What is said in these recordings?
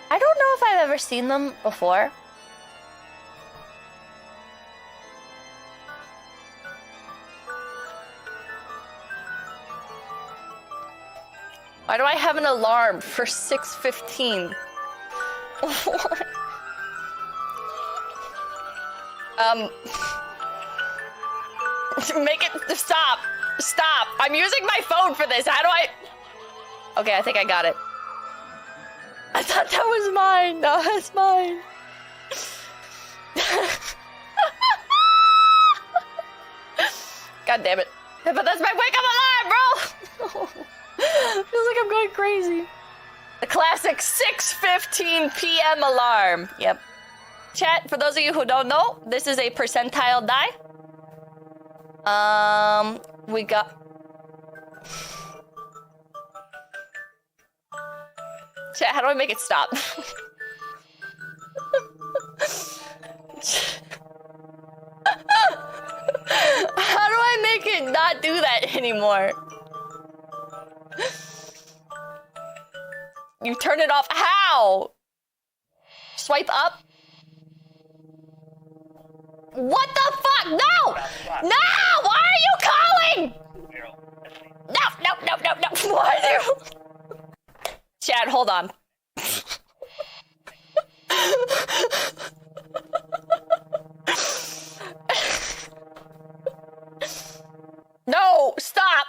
I don't know if I've ever seen them before. Why do I have an alarm for 6:15? Make it stop. Stop. I'm using my phone for this. How do I? Okay, I think I got it. I thought that was mine. No, that's mine. God damn it. But that's my wake up alarm, bro. Feels like I'm going crazy. The classic 6:15 p.m. alarm. Yep. Chat, for those of you who don't know, this is a percentile die. We got... Chat, how do I make it stop? How do I make it not do that anymore? You turn it off. How? Swipe up? What the fuck? No! No! Why are you calling? No, no, no, no, no. Why do you... Chad, hold on. No, stop.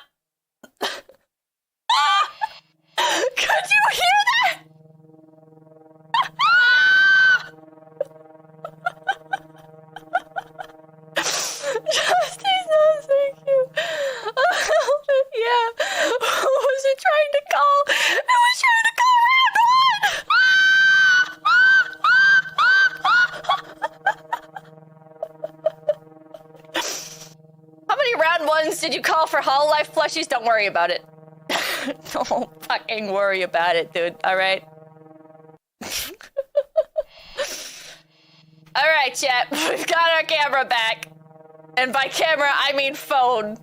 Could you hear that? Justy's not thank you. Yeah. Who was it trying to call? It was trying to call round one. How many round ones did you call for Hololive plushies? Don't worry about it. Don't fucking worry about it, dude. Alright? Alright, chat. We've got our camera back. And by camera, I mean phone.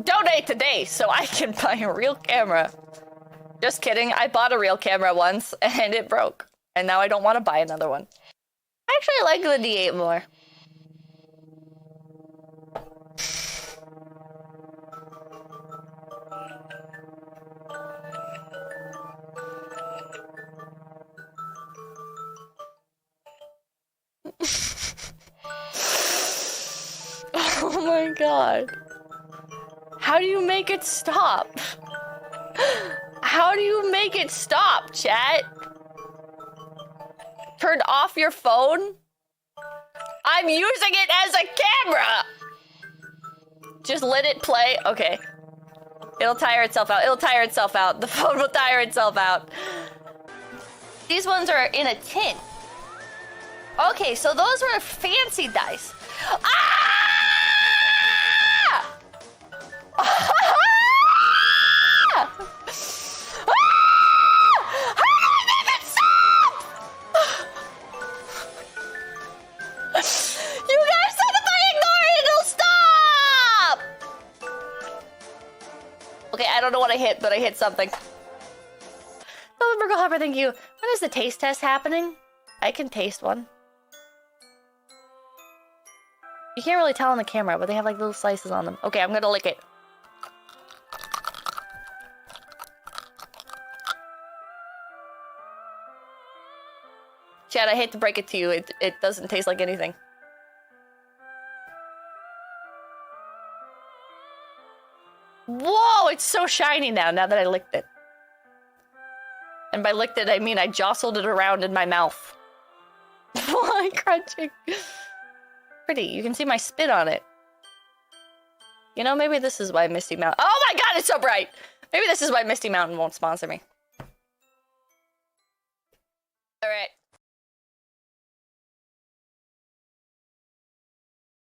Donate today so I can buy a real camera. Just kidding. I bought a real camera once and it broke. And now I don't want to buy another one. I actually like the D8 more. Oh my god. How do you make it stop? How do you make it stop, chat? Turn off your phone? I'm using it as a camera! Just let it play? Okay. It'll tire itself out. It'll tire itself out. The phone will tire itself out. These ones are in a tin. Okay, so those were fancy dice. Ah! Ah! How do I make it stop? You guys said if I ignore it, it'll stop! Okay, I don't know what I hit, but I hit something. Oh, Virgo Hopper, thank you. When is the taste test happening? I can taste one. You can't really tell on the camera, but they have like little slices on them. Okay, I'm gonna lick it. Chad, I hate to break it to you. It doesn't taste like anything. Whoa, it's so shiny now that I licked it. And by licked it, I mean I jostled it around in my mouth. Why crunching? Pretty, you can see my spit on it. You know, maybe this is why Misty Mountain... Oh my god, it's so bright! Maybe this is why Misty Mountain won't sponsor me. Alright.